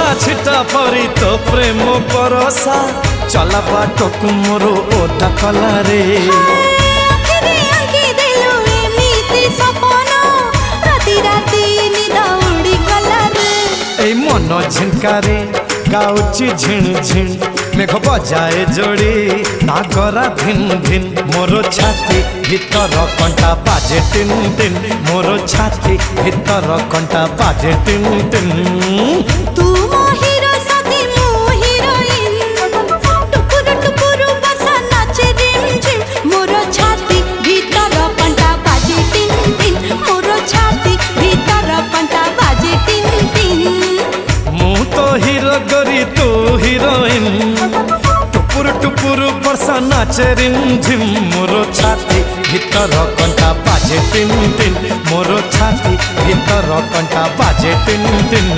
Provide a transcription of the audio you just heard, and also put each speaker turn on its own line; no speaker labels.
छुआ छिटा परी तो प्रेम परसा चला बाटक मोर ओदा कला रे मन झिनकारे गाउची झिण झिण मेघ बजाए जोड़ी नागरा भिन भिन मोर छाती भीतर कंटा बाजे टिन टिन मोर छाती भीतर कंटा बाजे टिन टिन
तू मो हीरो साथी मो हीरोइन टुकुर टुकुर बसा नाचे रिम झिम मोर छाती भीतर कंटा बाजे टिन टिन मोर छाती भीतर कंटा बाजे टिन टिन
तो हीरो गोरी तू हीरोइन टुपुर टुपुर बरसा नाचे रिम झिम मोर छाती भीतर कंटा बाजे टिन टिन मोर छाती भीतर कंटा बाजे टिन टिन।